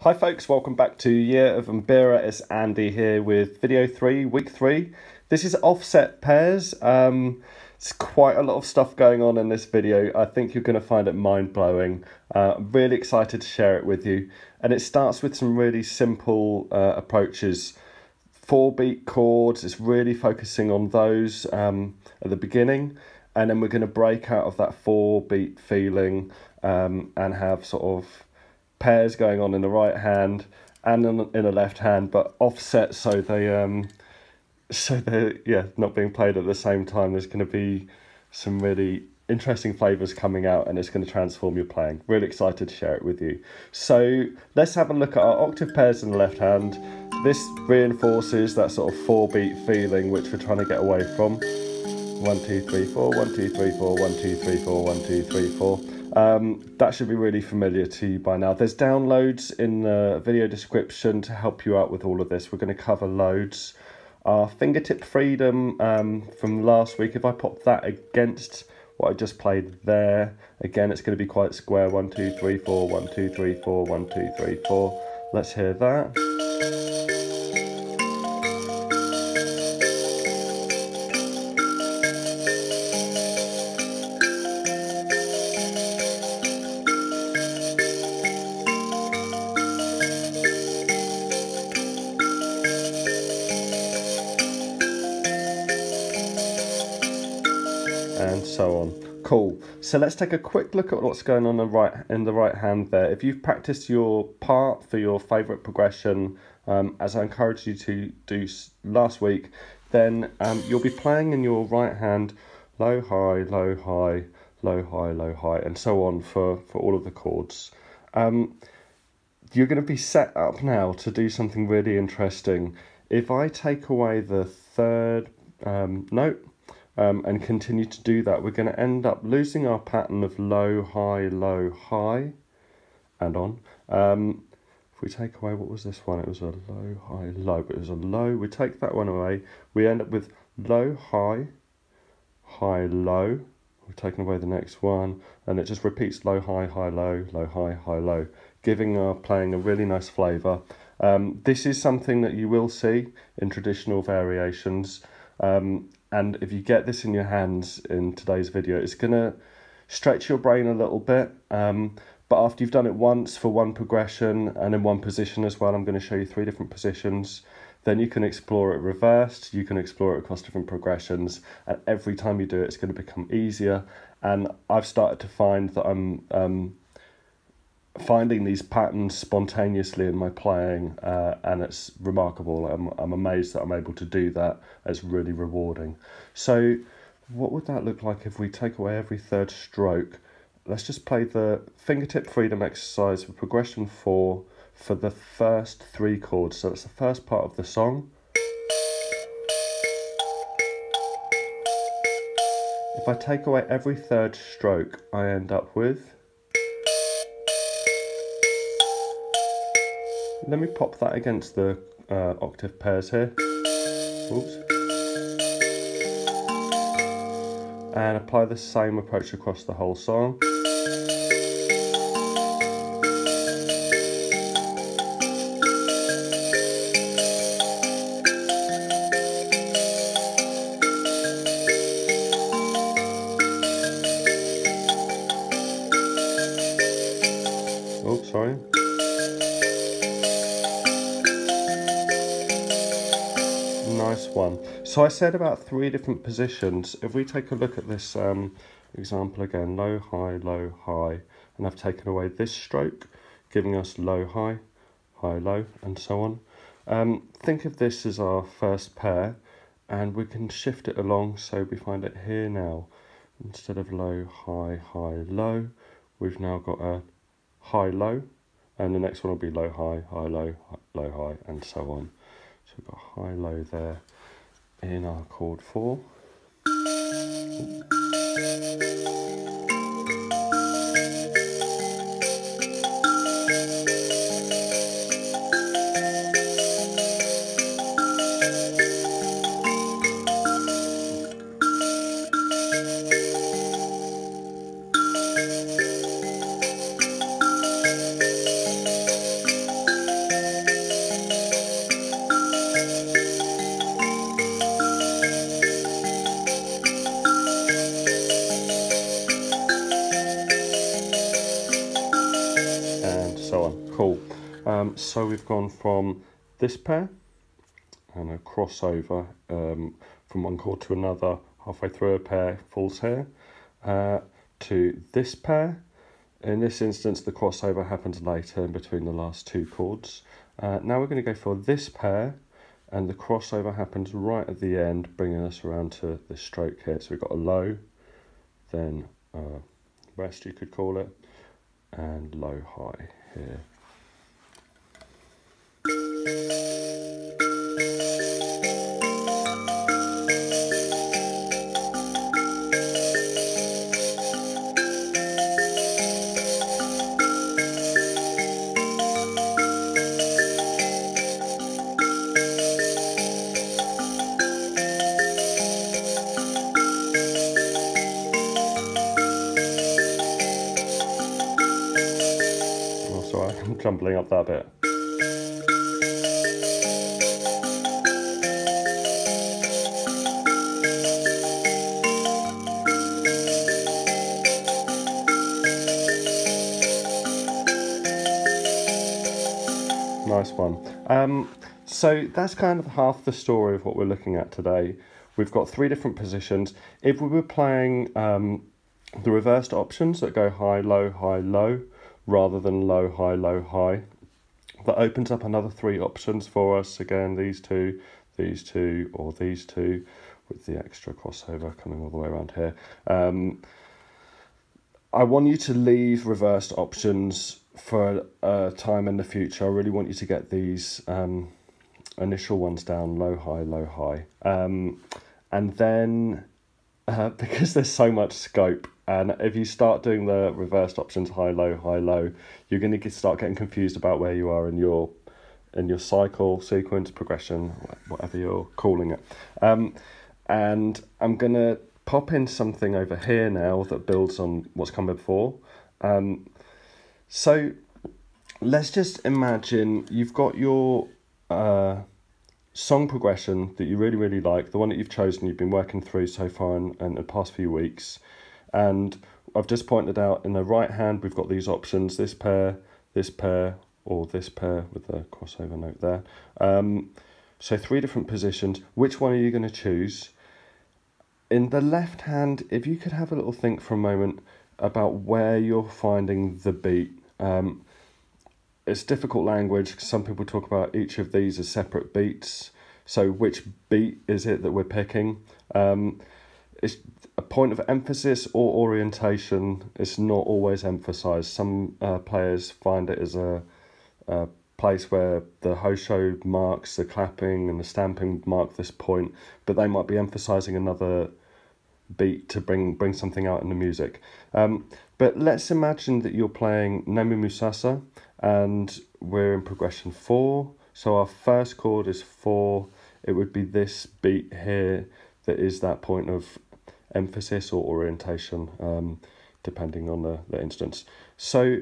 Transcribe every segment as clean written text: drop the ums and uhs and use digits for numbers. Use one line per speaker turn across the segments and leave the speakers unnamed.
Hi folks, welcome back to Year of Mbira. It's Andy here with video 3, week 3. This is offset pairs. It's quite a lot of stuff going on in this video. I think you're going to find it mind-blowing. I'm really excited to share it with you. And it starts with some really simple approaches. 4-beat chords, it's really focusing on those at the beginning. And then we're going to break out of that 4-beat feeling and have sort of pairs going on in the right hand and in the left hand, but offset so they're not being played at the same time. There's going to be some really interesting flavors coming out, and it's going to transform your playing. Really excited to share it with you. So let's have a look at our octave pairs in the left hand. This reinforces that sort of 4-beat feeling which we're trying to get away from. 1 2 3 4 1 2 3 4 1 2 3 4 1 2 3 4. That should be really familiar to you by now. There's downloads in the video description to help you out with all of this. We're going to cover loads. Our Fingertip Freedom from last week, if I pop that against what I just played there, again it's going to be quite square. 1 2 3 4 1 2 3 4 1 2 3 4. Let's hear that. And so on. Cool. So let's take a quick look at what's going on in the right hand there. If you've practiced your part for your favourite progression, as I encouraged you to do last week, then you'll be playing in your right hand low, high, low, high, low, high, low, high, and so on for all of the chords. You're going to be set up now to do something really interesting. If I take away the third note, and continue to do that, we're going to end up losing our pattern of low, high, and on. If we take away, what was this one? It was a low, high, low, but it was a low. We take that one away, we end up with low, high, high, low. We've taken away the next one, and it just repeats low, high, high, low, giving our playing a really nice flavour. This is something that you will see in traditional variations. And if you get this in your hands in today's video, it's going to stretch your brain a little bit. But after you've done it once for one progression and in one position as well, I'm going to show you 3 different positions. Then you can explore it reversed, you can explore it across different progressions. And every time you do it, it's going to become easier. And I've started to find that I'm finding these patterns spontaneously in my playing, and it's remarkable. I'm amazed that I'm able to do that. It's really rewarding. So what would that look like if we take away every third stroke? Let's just play the Fingertip Freedom exercise for progression 4 for the first 3 chords. So it's the first part of the song. If I take away every third stroke, I end up with... Let me pop that against the octave pairs here. Oops. And apply the same approach across the whole song. Oh, sorry. Nice one. So I said about 3 different positions. If we take a look at this example again, low, high, and I've taken away this stroke, giving us low, high, low, and so on. Think of this as our first pair, and we can shift it along so we find it here now. Instead of low, high, low, we've now got a high, low, and the next one will be low, high, low, high, and so on. So we've got high, low there in our chord 4. so on. Cool. So we've gone from this pair and a crossover from one chord to another, halfway through a pair falls here, to this pair. In this instance, the crossover happens later in between the last two chords. Now we're going to go for this pair, and the crossover happens right at the end, bringing us around to this stroke here. So we've got a low, then rest you could call it, and low high here. Oh, sorry, I'm jumbling up that bit. Nice one. So that's kind of half the story of what we're looking at today. We've got three different positions. If we were playing the reversed options that go high, low, rather than low, high, that opens up another three options for us. Again, these two, or these two, with the extra crossover coming all the way around here. I want you to leave reversed options for a time in the future. I really want you to get these initial ones down, low, high. And then, because there's so much scope, and if you start doing the reversed options, high, low, you're going to start getting confused about where you are in your cycle, sequence, progression, whatever you're calling it. And I'm going to pop in something over here now that builds on what's come before. So let's just imagine you've got your song progression that you really like, the one that you've chosen, you've been working through so far in the past few weeks. And I've just pointed out in the right hand, we've got these options, this pair, or this pair with the crossover note there. So three different positions. Which one are you going to choose? In the left hand, if you could have a little think for a moment about where you're finding the beat. It's difficult language because some people talk about each of these as separate beats. So which beat is it that we're picking? It's a point of emphasis or orientation. It's not always emphasised. Some players find it as a place where the hosho marks, the clapping and the stamping mark this point, but they might be emphasising another beat to bring something out in the music. But let's imagine that you're playing Nemu Musasa and we're in progression 4. So our first chord is 4. It would be this beat here that is that point of emphasis or orientation, depending on the instance. So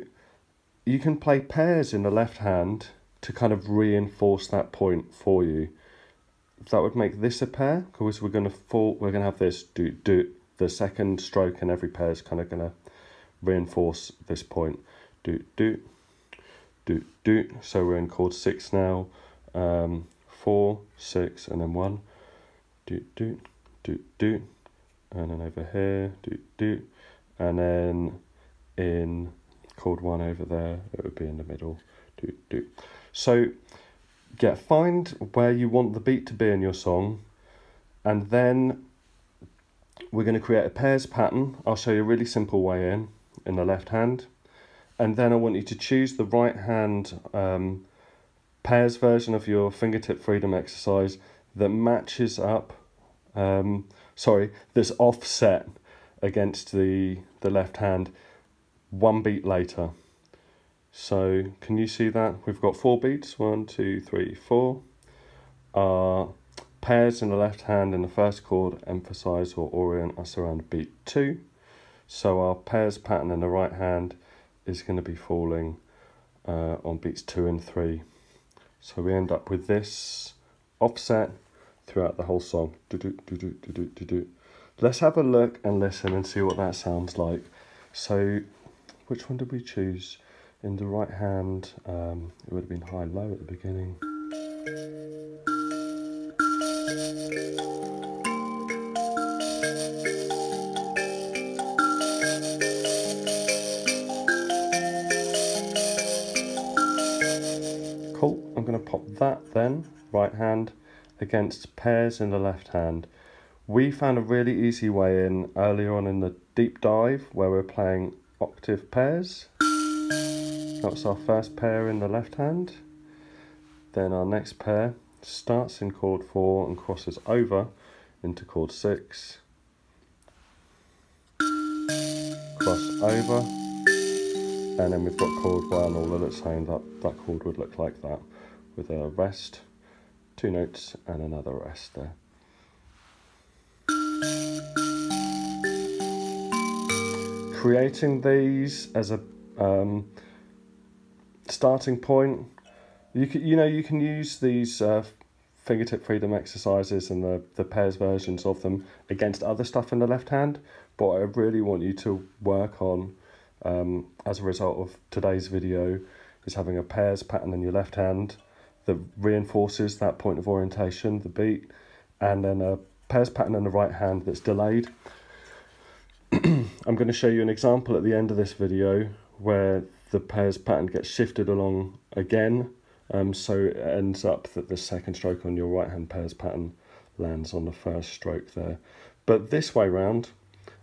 you can play pairs in the left hand to kind of reinforce that point for you. That would make this a pair, because we're going to have this do. The second stroke in every pair is kind of going to reinforce this point. Do. So we're in chord 6 now. 4, 6, and then 1. Do. And then over here, do. And then in chord 1 over there, it would be in the middle. Do. So find where you want the beat to be in your song, and then we're going to create a pairs pattern. I'll show you a really simple way in the left hand, and then I want you to choose the right hand pairs version of your Fingertip Freedom exercise that matches up, that's offset against the left hand one beat later. So can you see that? We've got 4 beats, 1, 2, 3, 4. Our pairs in the left hand in the first chord emphasize or orient us around beat 2. So our pairs pattern in the right hand is going to be falling on beats 2 and 3. So we end up with this offset throughout the whole song. Let's have a look and listen and see what that sounds like. So which one did we choose? In the right hand, it would have been high-low at the beginning. Cool, I'm going to pop that then, right hand, against pairs in the left hand. We found a really easy way in earlier on in the deep dive where we're playing octave pairs. That's our first pair in the left hand. Then our next pair starts in chord 4 and crosses over into chord 6. Cross over. And then we've got chord 1, all of it saying that chord would look like that, with a rest, 2 notes and another rest there. Creating these as a starting point, you can use these fingertip freedom exercises and the pairs versions of them against other stuff in the left hand, but I really want you to work on, as a result of today's video, is having a pairs pattern in your left hand that reinforces that point of orientation, the beat, and then a pairs pattern in the right hand that's delayed. I'm going to show you an example at the end of this video where the pairs pattern gets shifted along again, so it ends up that the second stroke on your right hand pairs pattern lands on the first stroke there. But this way round,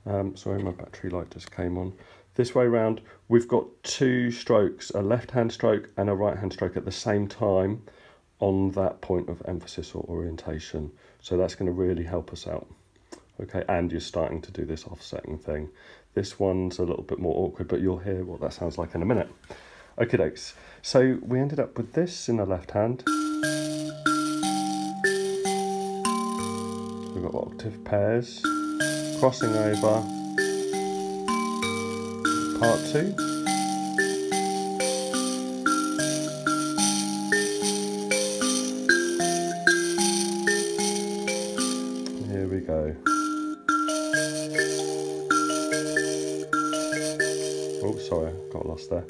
sorry, my battery light just came on. This way round, we've got 2 strokes, a left hand stroke and a right hand stroke at the same time on that point of emphasis or orientation. So that's going to really help us out. Okay, and you're starting to do this offsetting thing. This one's a little bit more awkward, but you'll hear what that sounds like in a minute. Okay, dokes. So we ended up with this in the left hand. We've got octave pairs, crossing over, part 2. Here we go. Oh, sorry, got lost there.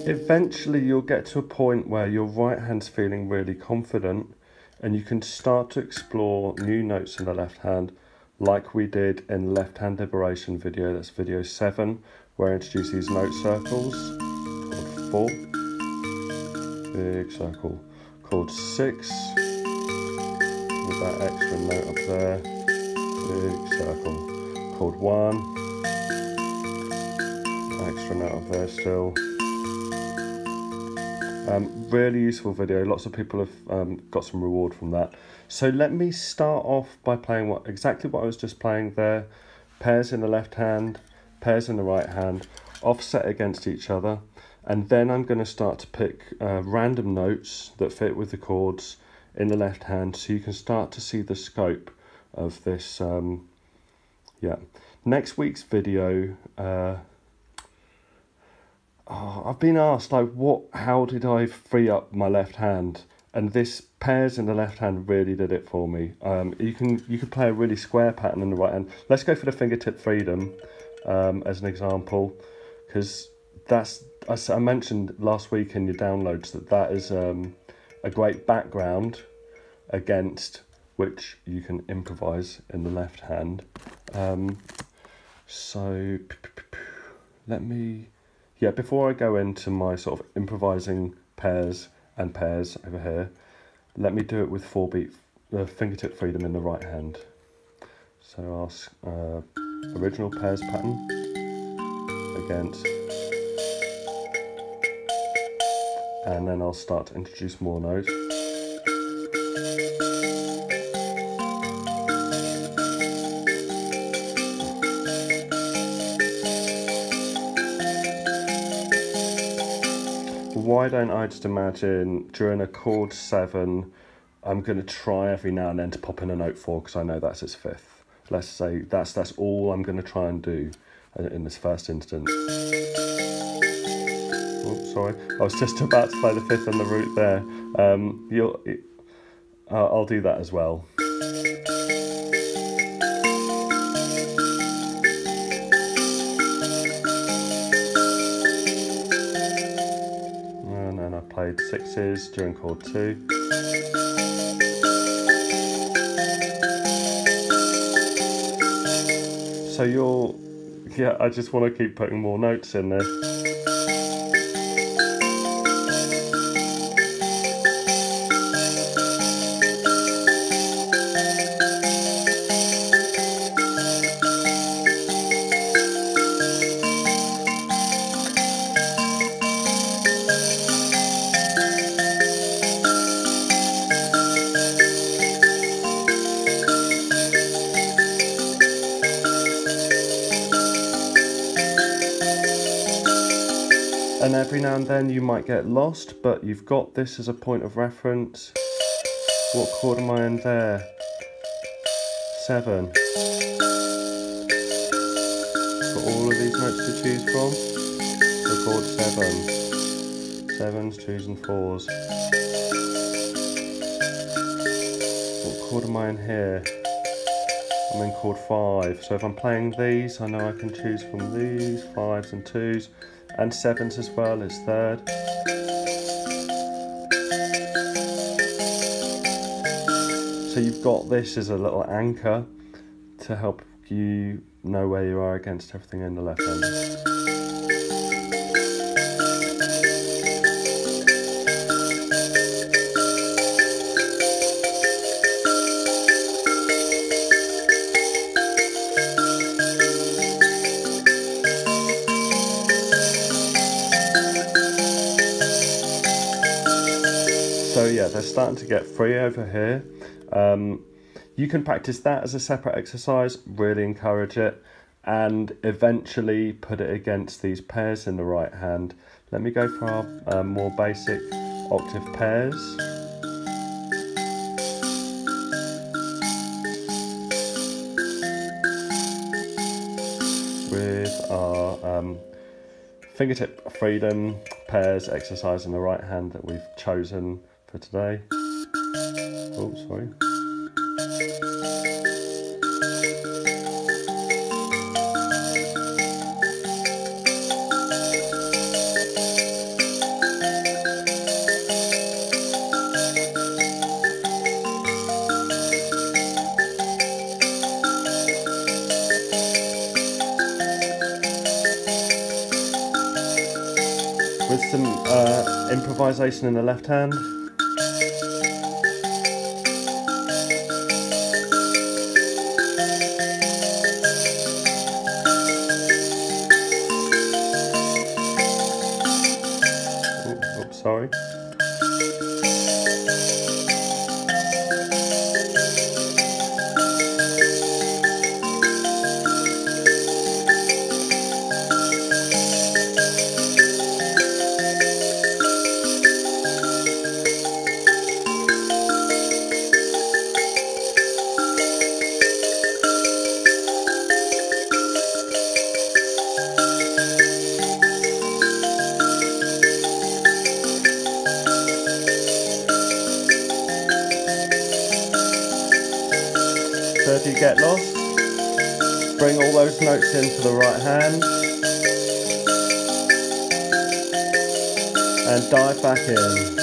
Eventually you'll get to a point where your right hand's feeling really confident and you can start to explore new notes in the left hand like we did in Left Hand Liberation video. That's video 7, where I introduce these note circles. Chord 4, big circle. Chord 6, with that extra note up there, big circle. Chord 1, extra note up there still. Really useful video, lots of people have got some reward from that. So let me start off by playing exactly what I was just playing there. Pairs in the left hand, pairs in the right hand, offset against each other, and then I'm going to start to pick random notes that fit with the chords in the left hand, so you can start to see the scope of this. Next week's video, I've been asked, like, how did I free up my left hand? And this pairs in the left hand really did it for me. You can play a really square pattern in the right hand. Let's go for the Fingertip Freedom as an example, because that's, as I mentioned last week in your downloads, that is a great background against which you can improvise in the left hand. So let me... Yeah, before I go into my sort of improvising pairs and pairs over here, let me do it with 4-beat Fingertip Freedom in the right hand. So I'll original pairs pattern against, and then I'll start to introduce more notes. why don't I just imagine during a chord 7, I'm going to try every now and then to pop in a note 4 because I know that's its 5th. Let's say that's all I'm going to try and do in this first instance. Oh, sorry, I was just about to play the 5th and the root there. I'll do that as well. And then I played 6s during chord 2. So I just want to keep putting more notes in there. And every now and then you might get lost, but you've got this as a point of reference. What chord am I in there? 7. Got all of these notes to choose from. So chord 7. 7s, 2s and 4s. What chord am I in here? I'm in chord 5. So if I'm playing these, I know I can choose from these, 5s and 2s. And 7s as well as 3rd. So you've got this as a little anchor to help you know where you are against everything in the left hand. So yeah, they're starting to get free over here. You can practice that as a separate exercise, really encourage it, and eventually put it against these pairs in the right hand. Let me go for our more basic octave pairs. With our Fingertip Freedom pairs exercise in the right hand that we've chosen for today. Oh, sorry. With some improvisation in the left hand. Oops, sorry. So if you get lost, bring all those notes into the right hand and dive back in.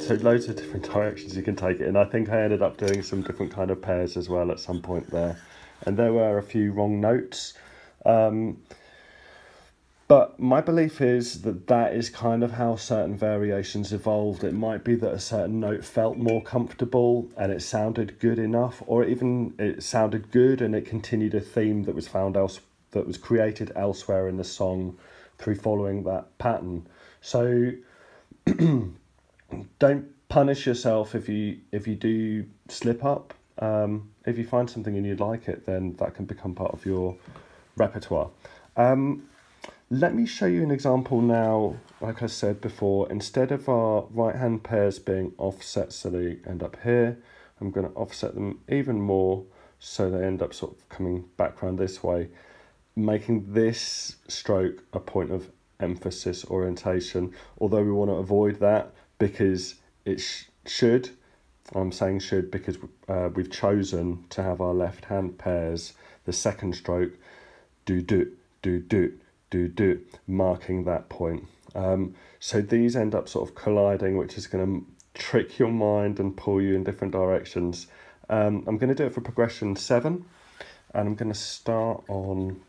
So loads of different directions you can take it in. I think I ended up doing some different kind of pairs as well at some point there. And there were a few wrong notes. But my belief is that that is kind of how certain variations evolved. It might be that a certain note felt more comfortable and it sounded good enough, or even it sounded good and it continued a theme that was that was created elsewhere in the song through following that pattern. So don't punish yourself if you do slip up. If you find something and you like it, then that can become part of your repertoire. Let me show you an example now. Like I said before, instead of our right hand pairs being offset so they end up here, I'm going to offset them even more so they end up sort of coming back around this way, making this stroke a point of emphasis, orientation, although we want to avoid that because it should. I'm saying should because we've chosen to have our left hand pairs, the second stroke, do, marking that point. So these end up sort of colliding, which is going to trick your mind and pull you in different directions. I'm going to do it for progression 7, and I'm going to start on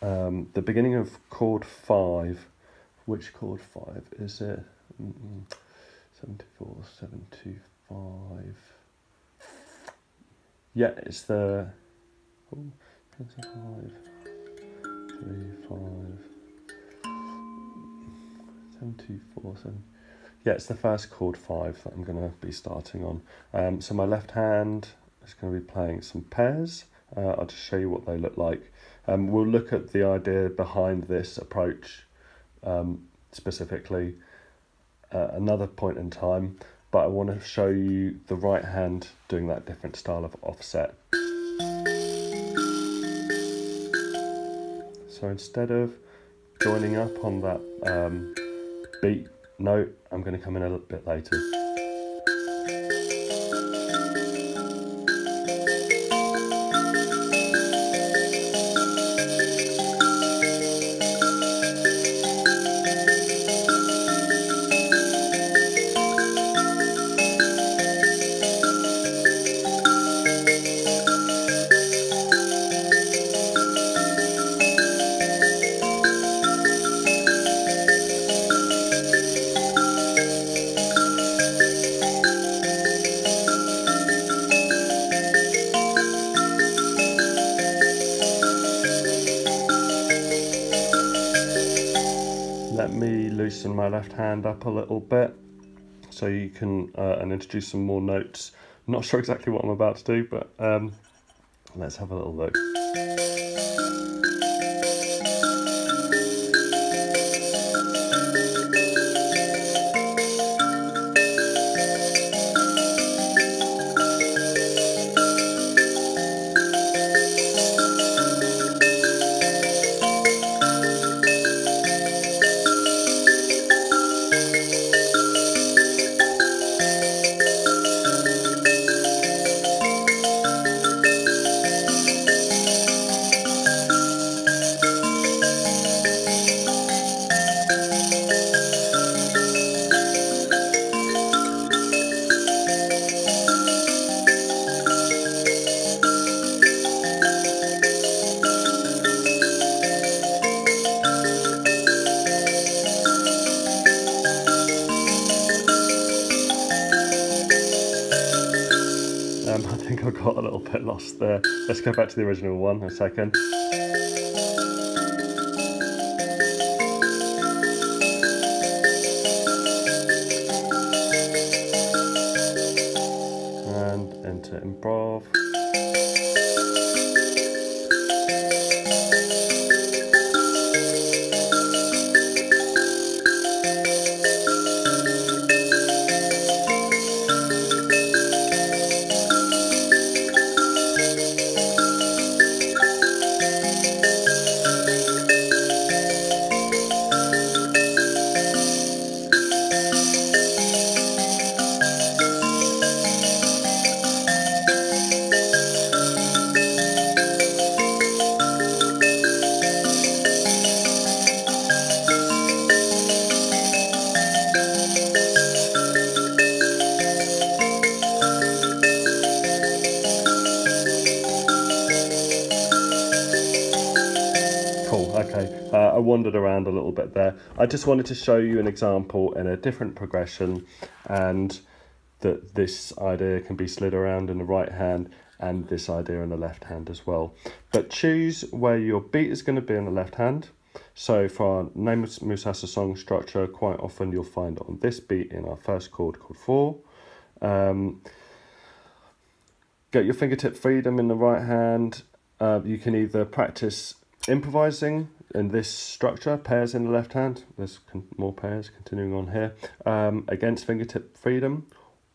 the beginning of chord 5. Which chord 5 is it? 74, 725. Yeah, it's the 75. 3, 5, 7, 2, 4, 7. Yeah, it's the first chord 5 that I'm going to be starting on. So my left hand is going to be playing some pairs. I'll just show you what they look like. We'll look at the idea behind this approach specifically another point in time, but I want to show you the right hand doing that different style of offset. So instead of joining up on that beat note, I'm going to come in a little bit later. Let me loosen my left hand up a little bit so you can and introduce some more notes. I'm not sure exactly what I'm about to do, but let's have a little look. I think I got a little bit lost there. Let's go back to the original one a second. And into improv. Okay, I wandered around a little bit there. I just wanted to show you an example in a different progression, and that this idea can be slid around in the right hand and this idea in the left hand as well. But choose where your beat is going to be in the left hand. So for our Name of Musasa song structure, quite often you'll find on this beat in our first chord called 4. Get your fingertip freedom in the right hand. You can either practice improvising in this structure, pairs in the left hand, there's more pairs continuing on here, against fingertip freedom,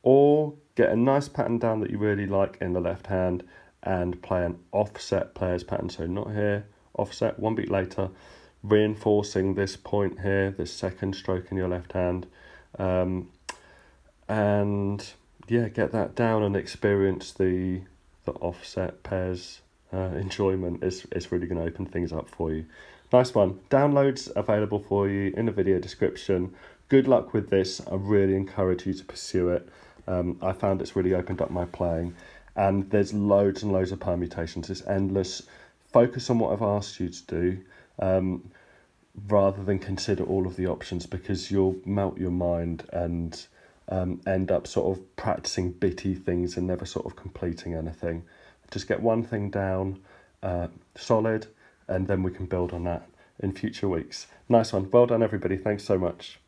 or get a nice pattern down that you really like in the left hand and play an offset players pattern, so not here, offset, one beat later, reinforcing this point here, this second stroke in your left hand, and yeah, get that down and experience the offset pairs enjoyment. It's really going to open things up for you. Nice one. Downloads available for you in the video description. Good luck with this. I really encourage you to pursue it. I found it's really opened up my playing, and there's loads and loads of permutations. It's endless. Focus on what I've asked you to do, rather than consider all of the options, because you'll melt your mind and end up sort of practicing bitty things and never sort of completing anything. Just get one thing down, solid, and then we can build on that in future weeks. Nice one. Well done, everybody. Thanks so much.